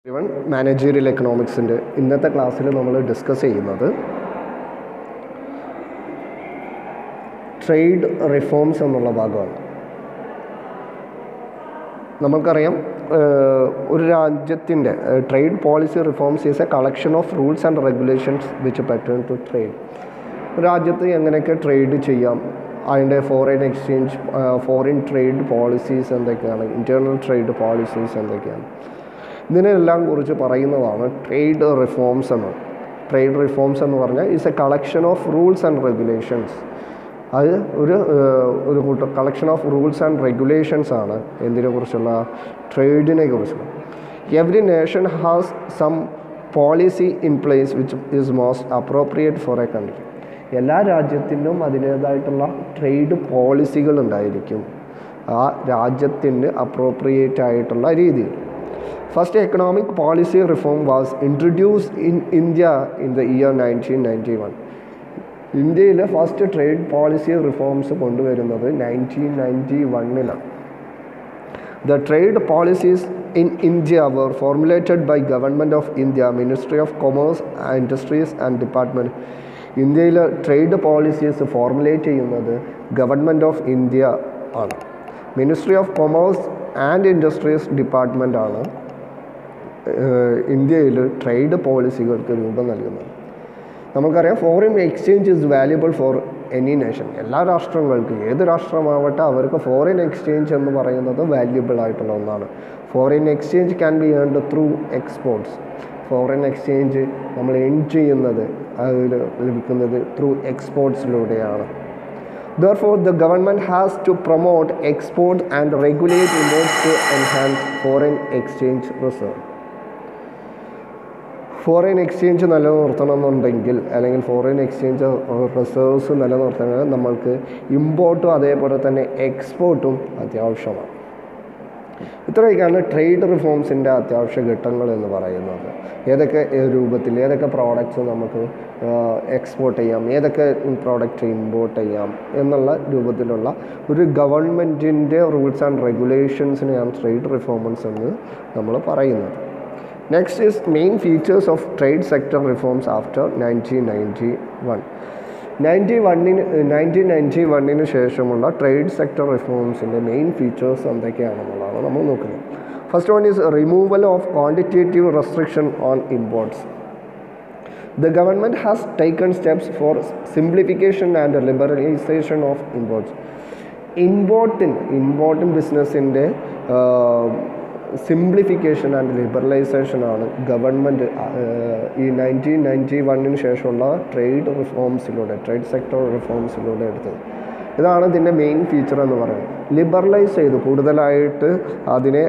Even managerial economics in the class we will discuss trade reforms എന്നുള്ള ഭാഗമാണ്. നമുക്കറിയാം ഒരു രാജ്യത്തിൻ്റെ trade policy reforms is a collection of rules and regulations which pertain to trade. രാജ്യത്ത് എങ്ങനെയൊക്കെ trade ചെയ്യാം, അതിൻ്റെ foreign exchange, foreign trade policies എന്തൊക്കെയാണ്, ഇൻറ്റേർണൽ ട്രേഡ് പോളിസീസ് എന്തൊക്കെയാണ്, ഇതിനെല്ലാം കുറിച്ച് പറയുന്നതാണ് ട്രേഡ് റിഫോംസ് എന്ന്. ട്രേഡ് റിഫോംസ് എന്ന് പറഞ്ഞാൽ it's a collection of rules and regulations. അത് ഒരു കൂട്ടം collection of rules and regulations ആണ് എന്തിനെ കുറിച്ചുള്ള, ട്രേഡിനെ കുറിച്ചുള്ള. Every nation has some policy in place which is most appropriate for A country. എല്ലാ രാജ്യത്തിനും അതിൻ്റേതായിട്ടുള്ള ട്രേഡ് പോളിസികൾ ഉണ്ടായിരിക്കും, ആ രാജ്യത്തിന് അപ്രോപ്രിയേറ്റ് ആയിട്ടുള്ള രീതിയിൽ. First economic policy reform was introduced in India in the year 1991. ഇന്ത്യയിലെ ഫസ്റ്റ് ട്രേഡ് പോളിസി റിഫോംസ് കൊണ്ടുവരുന്നത് 1991. The trade policies in India were formulated by Government of India, Ministry of Commerce, Industries and Department. ഇന്ത്യയിലെ trade policies formulate ചെയ്യുന്നത് government of India ആണ്. Ministry of commerce and industries department ആണ് ഇന്ത്യയിൽ trade പോളിസികൾക്ക് രൂപം നൽകുന്നത്. നമുക്കറിയാം foreign exchange is valuable for any nation. എല്ലാ രാഷ്ട്രങ്ങൾക്കും, ഏത് രാഷ്ട്രമാവട്ടെ, അവർക്ക് ഫോറിൻ എക്സ്ചേഞ്ച് എന്ന് പറയുന്നത് വാല്യുബിൾ ആയിട്ടുള്ള ഒന്നാണ്. Foreign exchange can be earned through exports. Foreign exchange നമ്മൾ ഏൺ ചെയ്യുന്നത്, അതിൽ ലഭിക്കുന്നത് through എക്സ്പോർട്സിലൂടെയാണ്. Therefore, the government has to promote export and regulate imports to enhance foreign exchange reserve. Foreign exchange നിലനിർത്തണമെന്നുണ്ടെങ്കിൽ, അല്ലെങ്കിൽ ഫോറിൻ എക്സ്ചേഞ്ച് റിസർവ്സ് നിലനിർത്തണമെങ്കിൽ നമ്മൾക്ക് ഇമ്പോർട്ടും അതേപോലെ തന്നെ എക്സ്പോർട്ടും അത്യാവശ്യമാണ്. ഇത്രയൊക്കെയാണ് ട്രേഡ് റിഫോംസിൻ്റെ അത്യാവശ്യ ഘട്ടങ്ങൾ എന്ന് പറയുന്നത്. ഏതൊക്കെ രൂപത്തിൽ ഏതൊക്കെ പ്രോഡക്റ്റ്സ് നമുക്ക് എക്സ്പോർട്ട് ചെയ്യാം, ഏതൊക്കെ പ്രോഡക്റ്റ് ഇമ്പോർട്ട് ചെയ്യാം എന്നുള്ള രൂപത്തിലുള്ള ഒരു ഗവൺമെൻറ്റിൻ്റെ റൂൾസ് ആൻഡ് റെഗുലേഷൻസിനെയാണ് ട്രേഡ് റിഫോംസ് എന്ന് നമ്മൾ പറയുന്നത്. Next is main features of trade sector reforms after 1991. 1991 ശേഷമുള്ള ട്രേഡ് സെക്ടർ റിഫോംസിൻ്റെ മെയിൻ ഫീച്ചേഴ്സ് എന്തൊക്കെയാണെന്നുള്ളതാണ് നമ്മൾ നോക്കുന്നത്. First one is removal of quantitative restriction on imports. The government has taken steps for simplification and liberalization of imports. ഇമ്പോർട്ടിൻ ബിസിനസ്സിൻ്റെ simplification and liberalisation ആണ് government ഈ 1991 ശേഷമുള്ള trade റിഫോംസിലൂടെ, trade sector റിഫോംസിലൂടെ എടുത്തത്. ഇതാണ് ഇതിൻ്റെ main feature എന്ന് പറയുന്നത്. ലിബറലൈസ് ചെയ്തു, കൂടുതലായിട്ട് അതിനെ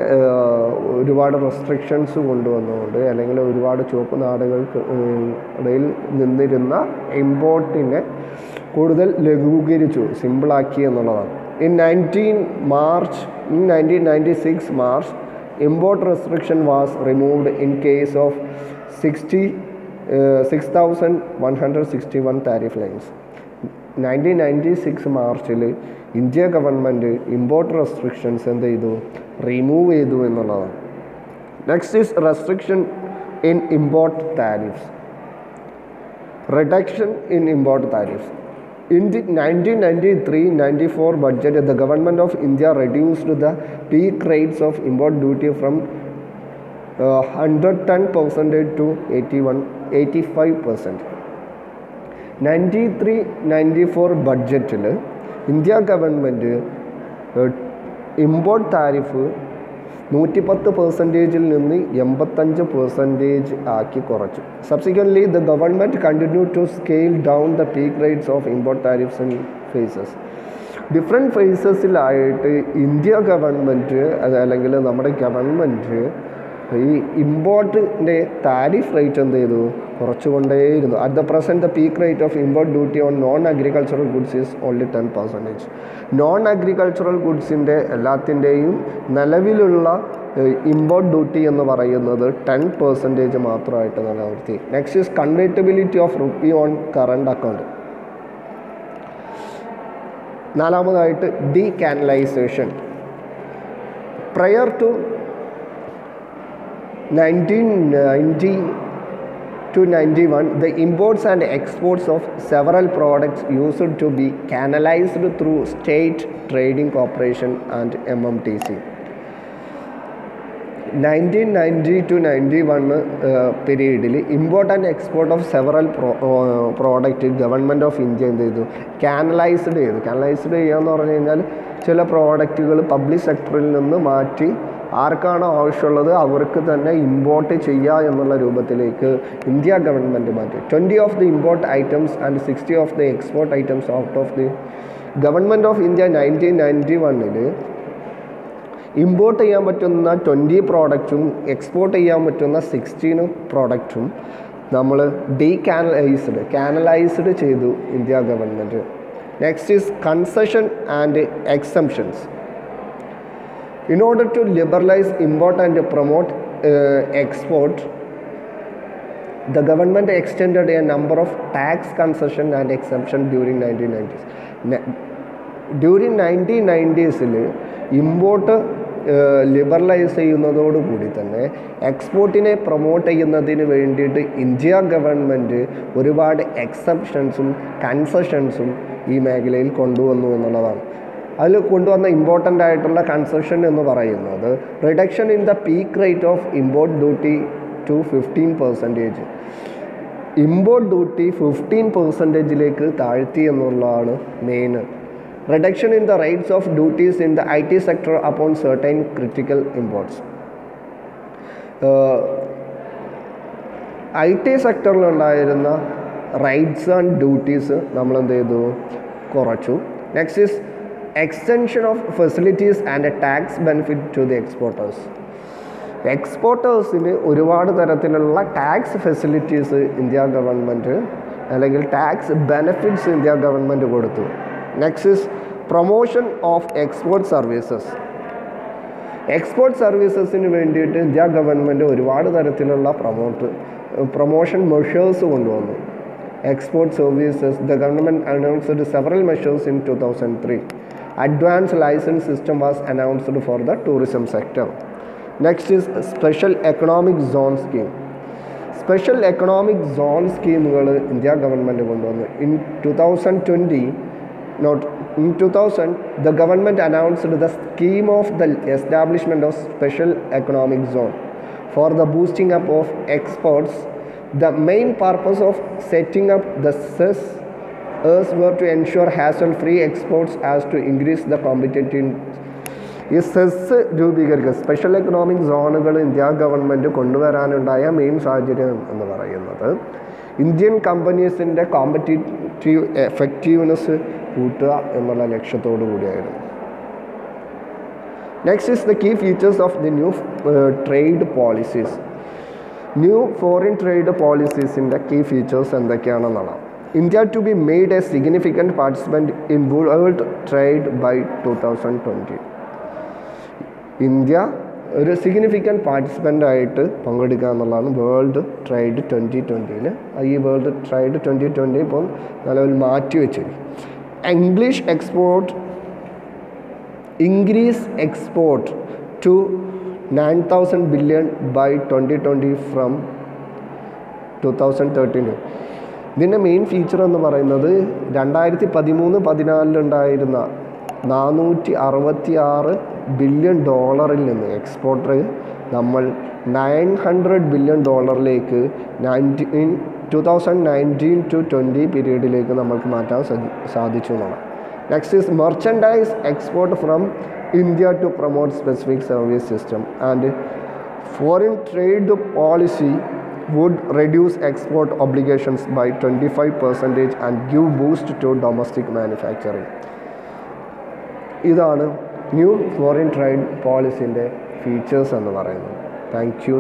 ഒരുപാട് റെസ്ട്രിക്ഷൻസ് കൊണ്ടുവന്നുകൊണ്ട്, അല്ലെങ്കിൽ ഒരുപാട് ചുവപ്പ് നാടുകൾക്ക് ഇടയിൽ നിന്നിരുന്ന ഇമ്പോർട്ടിനെ കൂടുതൽ ലഘൂകരിച്ചു, സിമ്പിളാക്കി എന്നുള്ളതാണ്. In 1996 March, import restriction was removed in case of 6,161 tariff lines. 1996 മാർച്ചിൽ ഇന്ത്യ ഗവൺമെൻറ് ഇമ്പോർട്ട് റെസ്ട്രിക്ഷൻസ് എന്ത് ചെയ്തു, റിമൂവ് ചെയ്തു എന്നുള്ളതാണ്. Next is restriction in import tariffs. Reduction in import tariffs. In the 1993-94 budget, the government of India reduced the peak rates of import duty from 110% to 85%. 93-94 ബഡ്ജറ്റിൽ India government import tariff 110% നിന്ന് 85% ആക്കി കുറച്ചു. Subsequently the government continue to scale down the peak rates of import tariffs in phases. Different ഫേസസിലായിട്ട് India government, അല്ലെങ്കിൽ നമ്മുടെ government ഈ ഇമ്പോർട്ടിൻ്റെ tariff rate എന്ത് ചെയ്തു, കുറച്ചുകൊണ്ടേയിരുന്നു. At the present the peak rate of import duty on non agricultural goods is only 10%. Non agricultural ഗുഡ്സിൻ്റെ എല്ലാത്തിൻ്റെയും നിലവിലുള്ള ഇമ്പോർട്ട് ഡ്യൂട്ടി എന്ന് പറയുന്നത് 10% മാത്രമായിട്ട് നിലനിർത്തി. Next is convertibility of rupee on current account. നാലാമതായിട്ട് ഡീകാനലൈസേഷൻ. Prior to 1990 to 91, the imports and exports of several products used to be canalized through State Trading Corporation and MMTC. 1990 to 91 പീരീഡിൽ import and export of several product government of India എന്ത് ചെയ്തു? കാനലൈസ്ഡ് ചെയ്തു. കാനലൈസ്ഡ് ചെയ്യുകയെന്ന് പറഞ്ഞു കഴിഞ്ഞാൽ ചില പ്രോഡക്റ്റുകൾ പബ്ലിക് സെക്ടറിൽ നിന്ന് മാറ്റി ആർക്കാണോ ആവശ്യമുള്ളത് അവർക്ക് തന്നെ ഇമ്പോർട്ട് ചെയ്യുക എന്നുള്ള രൂപത്തിലേക്ക് ഇന്ത്യ ഗവൺമെൻറ് മാറ്റി. 20 of the import items and 60 of the export items out of the government of India 1991 import ചെയ്യാൻ പറ്റുന്ന 20 പ്രോഡക്റ്റും എക്സ്പോർട്ട് ചെയ്യാൻ പറ്റുന്ന 16 പ്രോഡക്റ്റും നമ്മൾ കാനലൈസ്ഡ് ചെയ്തു India government. Next is concession and exemptions. In order to liberalize import and promote export, the government extended a number of tax concession and exemption during 1990s. During 1990s, import liberalise ചെയ്യുന്നതോടുകൂടി തന്നെ എക്സ്പോർട്ടിനെ promote ചെയ്യുന്നതിന് വേണ്ടിയിട്ട് India government ഒരുപാട് എക്സെപ്ഷൻസും കൺസെഷൻസും ഈ മേഖലയിൽ കൊണ്ടുവന്നു എന്നുള്ളതാണ്. അതിൽ കൊണ്ടുവന്ന ഇമ്പോർട്ടൻ്റ് ആയിട്ടുള്ള കൺസെഷൻ എന്ന് പറയുന്നത് reduction in the peak rate of import duty to 15%. Import duty 15%ലേക്ക് താഴ്ത്തി എന്നുള്ളതാണ് main. Reduction in the rates of duties in the IT sector upon certain critical imports. IT സെക്ടറിലുണ്ടായിരുന്ന റൈറ്റ്സ് ആൻഡ് ഡ്യൂട്ടീസ് നമ്മൾ എന്ത് ചെയ്തു? കുറച്ചു. Next is extension of facilities and a tax benefit to the exporters. എക്സ്പോർട്ടേഴ്സിന് ഒരുപാട് തരത്തിലുള്ള tax facilities India government അല്ലെങ്കിൽ tax benefits India government കൊടുത്തു. Next is promotion of export services. Export സർവീസസിന് വേണ്ടിയിട്ട് ഇന്ത്യ ഗവൺമെൻറ് ഒരുപാട് തരത്തിലുള്ള പ്രൊമോഷൻ മെഷേഴ്സ് കൊണ്ടുവന്നു. Export services, the government announced several measures in 2003. Advanced license system was announced for the tourism sector. Next is special economic zone scheme. Special economic zone scheme India government കൊണ്ടുവന്നു. In 2000, the government announced the scheme of the establishment of special economic zone for the boosting up of exports. The main purpose of setting up the CES were to ensure hassle-free exports as to increase the competitiveness. ഈ cess രൂപീകരിക്കുക special economic സോണുകൾ India government കൊണ്ടുവരാനുണ്ടായ main സാഹചര്യം എന്ന് പറയുന്നത് Indian കമ്പനീസിൻ്റെ competitive effectiveness കൂട്ടുക എന്നുള്ള ലക്ഷ്യത്തോടു കൂടിയായിരുന്നു. Next is the key features of the new trade policies. New foreign trade പോളിസീസിൻ്റെ കീ ഫീച്ചേഴ്സ് എന്തൊക്കെയാണെന്നാണ്. India to be made a significant participant in world trade by 2020. India ഒരു സിഗ്നിഫിക്കൻറ്റ് പാർട്ടിസിപ്പൻ്റായിട്ട് പങ്കെടുക്കുക എന്നുള്ളതാണ് വേൾഡ് ട്രേഡ് 2020. ഈ വേൾഡ് ട്രേഡ് 2020 ഇപ്പോൾ നിലവിൽ മാറ്റിവെച്ചു. English export to 9,000 billion by 2020 from 2013. ഇതിൻ്റെ മെയിൻ ഫീച്ചർ എന്ന് പറയുന്നത് 2013-14 $466 ബില്യൺ നിന്ന് എക്സ്പോർട്ടർ നമ്മൾ $900 ബില്യൺ 2019 to 20 പീരീഡിലേക്ക് നമ്മൾക്ക് മാറ്റാൻ സാധിച്ചു എന്നാണ്. Next is merchandise export from India to promote specific service system, and foreign trade policy would reduce export obligations by 25% and give boost to domestic manufacturing. ഇതാണ് new foreign trade പോളിസിൻ്റെ features എന്ന് പറയുന്നത്. Thank you.